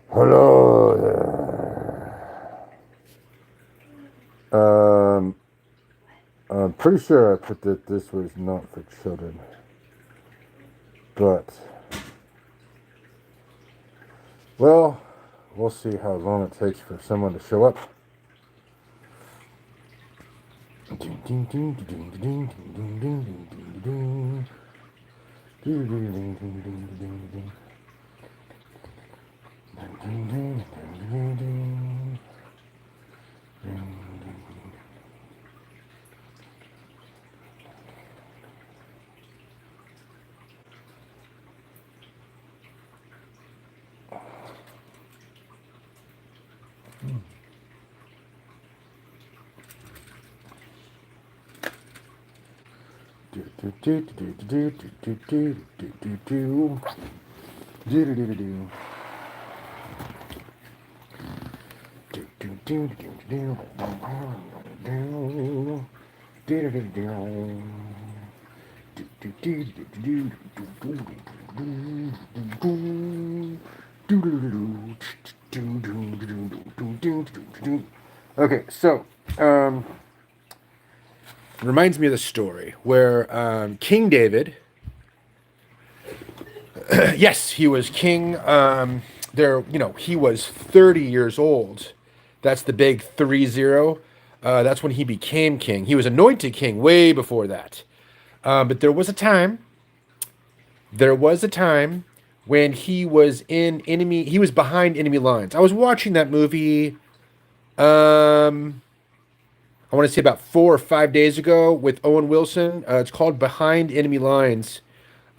Hello there. I'm pretty sure I put that this was not for children, but well, we'll see how long it takes for someone to show up. Okay, so reminds me of the story where King David, yes, he was king. He was 30 years old. That's the big 30. That's when he became king. He was anointed king way before that. But there was a time when he was behind enemy lines. I was watching that movie, um, I want to say about 4 or 5 days ago with Owen Wilson. It's called Behind Enemy Lines.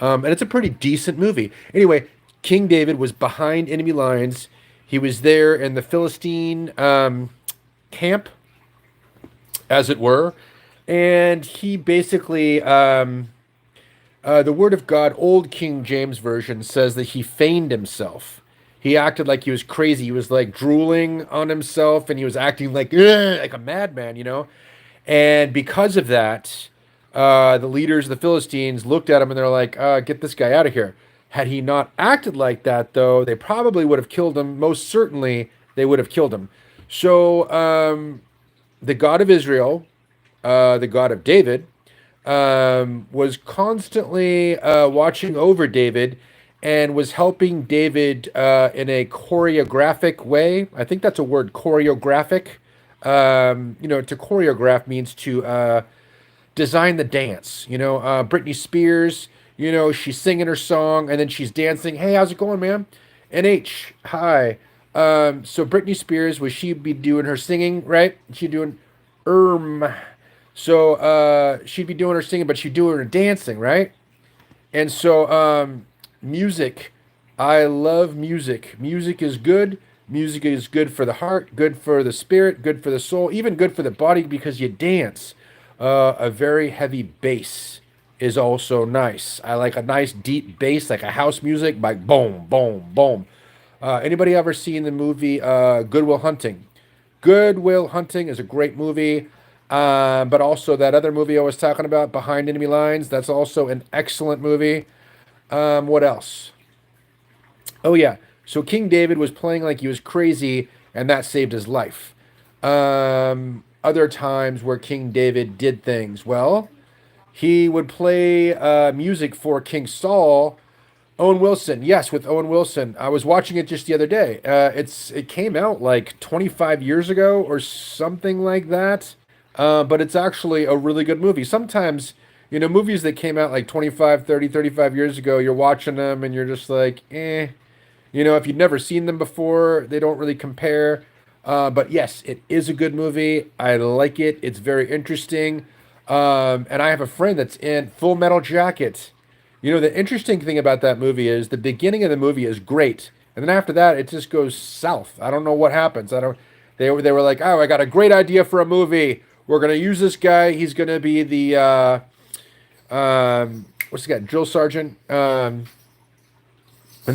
And it's a pretty decent movie. Anyway, King David was behind enemy lines. He was there in the Philistine camp, as it were, and he basically, the Word of God, Old King James Version, says that he feigned himself. He acted like he was crazy. He was like drooling on himself, and he was acting like like a madman. And because of that, the leaders of the Philistines looked at him and they're like, "Get this guy out of here." Had he not acted like that, though, they probably would have killed him. Most certainly, they would have killed him. So, the God of Israel, the God of David, was constantly watching over David and was helping David in a choreographic way. I think that's a word, choreographic. To choreograph means to design the dance. Britney Spears, she's singing her song and then she's dancing. Hey, how's it going, man? NH, hi. So Britney Spears, was she be doing her singing, right? She doing erm. So she'd be doing her singing, but she'd do her dancing, right? And so music, I love music. Music is good. Music is good for the heart, good for the spirit, good for the soul, even good for the body because you dance. A very heavy bass is also nice. I like a nice deep bass, like a house music, like boom, boom, boom. Anybody ever seen the movie Good Will Hunting? Good Will Hunting is a great movie. But also that other movie I was talking about, Behind Enemy Lines, that's also an excellent movie. What else? Oh yeah. So King David was playing like he was crazy, and that saved his life. Other times where King David did things, well, he would play music for King Saul. Owen Wilson, yes, with Owen Wilson. I was watching it just the other day. It came out like 25 years ago or something like that. But it's actually a really good movie. Sometimes, movies that came out like 25, 30, 35 years ago, you're watching them and you're just like, eh. If you've never seen them before, they don't really compare. But yes, it is a good movie. I like it. It's very interesting. And I have a friend that's in Full Metal Jacket. The interesting thing about that movie is the beginning of the movie is great, and then after that, it just goes south. I don't know what happens. I don't. They were like, oh, I got a great idea for a movie. We're gonna use this guy. He's gonna be the what's the guy? Drill sergeant. And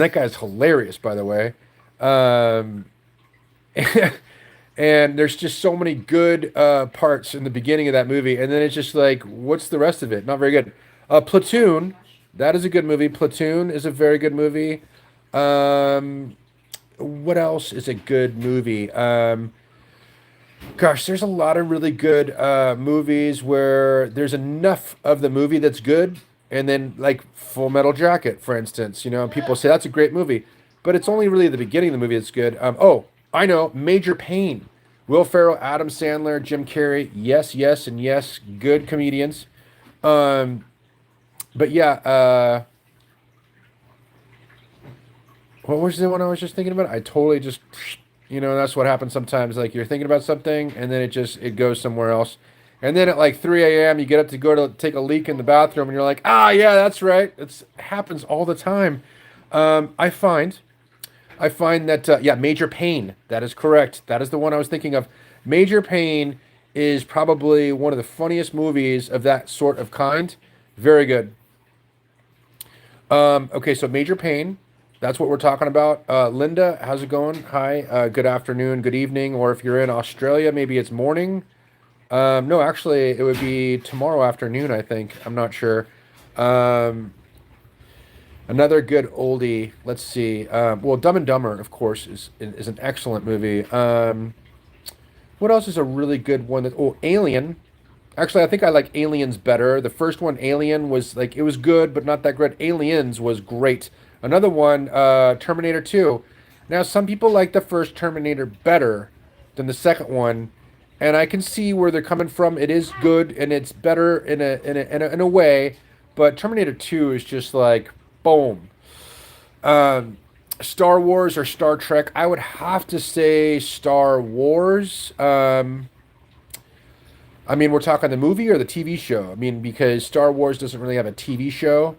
that guy's hilarious, by the way. Um, and there's just so many good parts in the beginning of that movie, and then it's just like, what's the rest of it? Not very good. Platoon, that is a good movie. Platoon is a very good movie. Um, what else is a good movie? Gosh, there's a lot of really good movies where there's enough of the movie that's good, and then like Full Metal Jacket, for instance. People say that's a great movie, but it's only really the beginning of the movie that's good. Oh, I know, Major Payne, Will Ferrell, Adam Sandler, Jim Carrey. Yes, yes, and yes, good comedians. Um, but yeah, what was the one I was just thinking about? I totally just, that's what happens sometimes. Like you're thinking about something and then it goes somewhere else. And then at like 3 a.m. you get up to go to take a leak in the bathroom and you're like, ah, yeah, that's right. It happens all the time. Um, I find, I find that, yeah, Major Payne. That is correct. That is the one I was thinking of. Major Payne is probably one of the funniest movies of that sort of kind. Very good. Okay, so Major Pain, that's what we're talking about. Linda, how's it going? Hi, good afternoon, good evening, or if you're in Australia, maybe it's morning. No, actually, it would be tomorrow afternoon, I think. I'm not sure. Um, Another good oldie. Let's see. Well, Dumb and Dumber, of course, is an excellent movie. What else is a really good one? Oh, Alien. Actually, I think I like Aliens better. The first one, Alien, was like it was good, but not that great. Aliens was great. Another one, Terminator 2. Now, some people like the first Terminator better than the second one, and I can see where they're coming from. It is good and it's better in a way, but Terminator 2 is just like boom. Um, Star Wars or Star Trek? I would have to say Star Wars. I mean, we're talking the movie or the TV show? I mean, because Star Wars doesn't really have a TV show.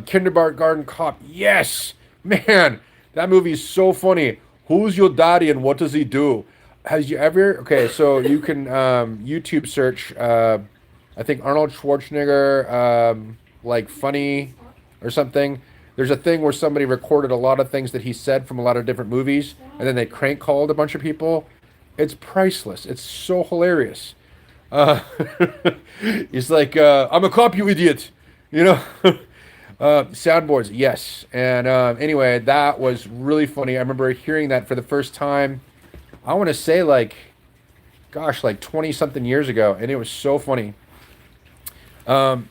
Kindergarten Cop, yes, man, that movie is so funny. Who's your daddy and what does he do? Has you ever? Okay, so you can YouTube search. I think Arnold Schwarzenegger, like funny or something. There's a thing where somebody recorded a lot of things that he said from a lot of different movies, and then they crank called a bunch of people. It's priceless. It's so hilarious. Uh, he's like, I'm a cop, you idiot. You know? Soundboards, yes. And anyway, that was really funny. I remember hearing that for the first time, I want to say like, gosh, like 20 something years ago. And it was so funny. Um,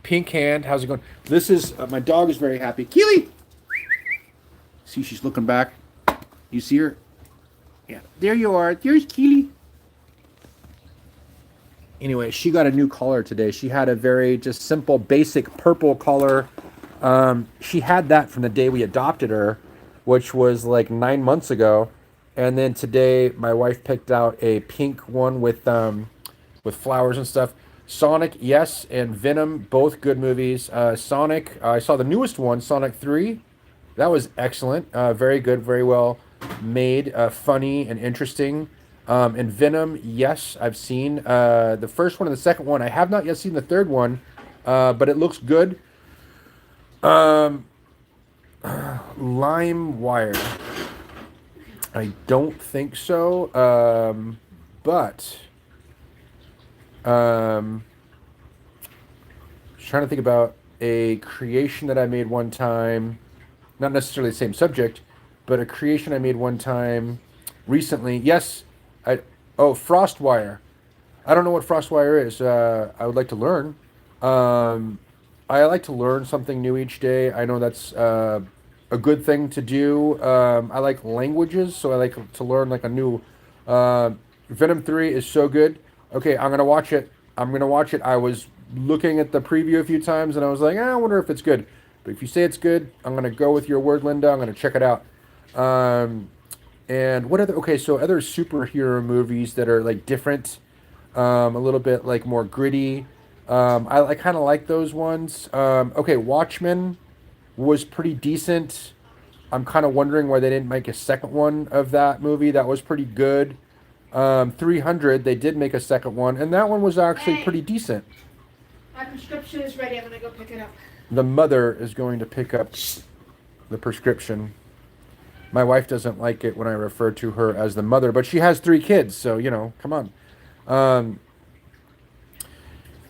Pink Hand, how's it going? This is, my dog is very happy. Keely! See, she's looking back. You see her? Yeah, there you are. There's Keely. Anyway, she got a new collar today. She had a very just simple, basic purple collar. She had that from the day we adopted her, which was like 9 months ago. And then today, my wife picked out a pink one with flowers and stuff. Sonic, yes, and Venom, both good movies. Sonic, I saw the newest one, Sonic 3. That was excellent. Very good, very well made, funny and interesting. And Venom, yes, I've seen the first one and the second one. I have not yet seen the third one, but it looks good. Um, Lime Wire. I don't think so. But just trying to think about a creation that I made one time. Not necessarily the same subject, but a creation I made one time recently. Yes, Frostwire. I don't know what Frostwire is. I would like to learn. Um, I like to learn something new each day. I know that's a good thing to do. I like languages, so I like to learn like a new. Uh, Venom 3 is so good. Okay, I'm gonna watch it. I'm gonna watch it. I was looking at the preview a few times, and I was like, I wonder if it's good. But if you say it's good, I'm gonna go with your word, Linda. I'm gonna check it out. Um, and what other? Okay, so other superhero movies that are like different, a little bit like more gritty. I kind of like those ones. Okay, Watchmen was pretty decent. I'm kind of wondering why they didn't make a second one of that movie. That was pretty good. 300, they did make a second one, and that one was actually Hey, pretty decent. my prescription is ready. I'm gonna go pick it up. The mother is going to pick up the prescription. My wife doesn't like it when I refer to her as the mother, but she has 3 kids, so come on. Um,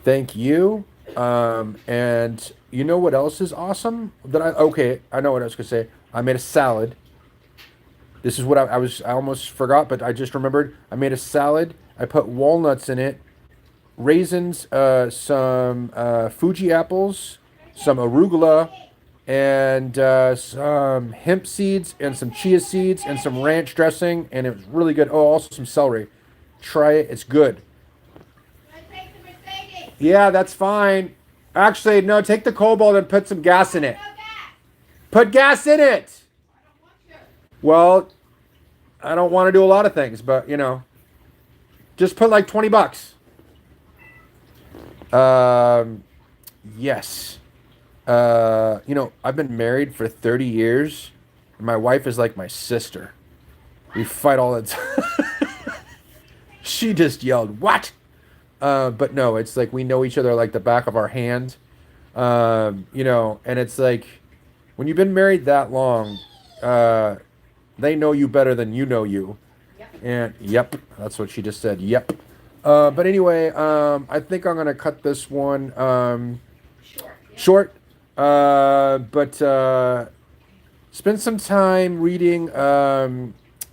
Thank you. And you know what else is awesome? I know what I was gonna say. I made a salad. This is what I almost forgot, but I just remembered. I made a salad. I put walnuts in it, raisins, some Fuji apples, some arugula, and some hemp seeds, and some chia seeds, and some ranch dressing, and it was really good. Oh, also some celery. Try it. It's good. Yeah, that's fine. Actually, no, take the cobalt and put some gas in it. Put gas in it. Well, I don't want to do a lot of things, but just put like $20. Yes. I've been married for 30 years. And my wife is like my sister. We fight all the time. She just yelled, "What?" But no, it's like we know each other like the back of our hand. And it's like when you've been married that long, they know you better than you know you. Yep. And yep, that's what she just said. Yep. But anyway, I think I'm gonna cut this one short. But spend some time reading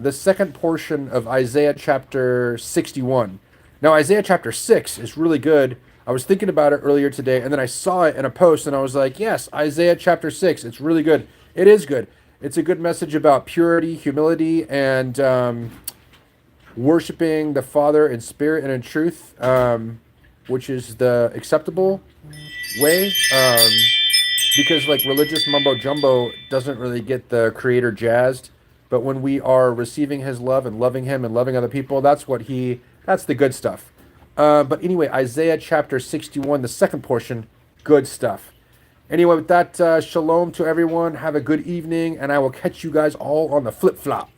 the second portion of Isaiah chapter 61. Now, Isaiah chapter 6 is really good. I was thinking about it earlier today, and then I saw it in a post, and I was like, yes, Isaiah chapter 6, it's really good. It is good. It's a good message about purity, humility, and worshiping the Father in spirit and in truth, which is the acceptable way. Because like religious mumbo jumbo doesn't really get the creator jazzed, but when we are receiving his love and loving him and loving other people, that's the good stuff. But anyway, Isaiah chapter 61, the second portion, good stuff. Anyway, with that, shalom to everyone. Have a good evening, and I will catch you guys all on the flip flop.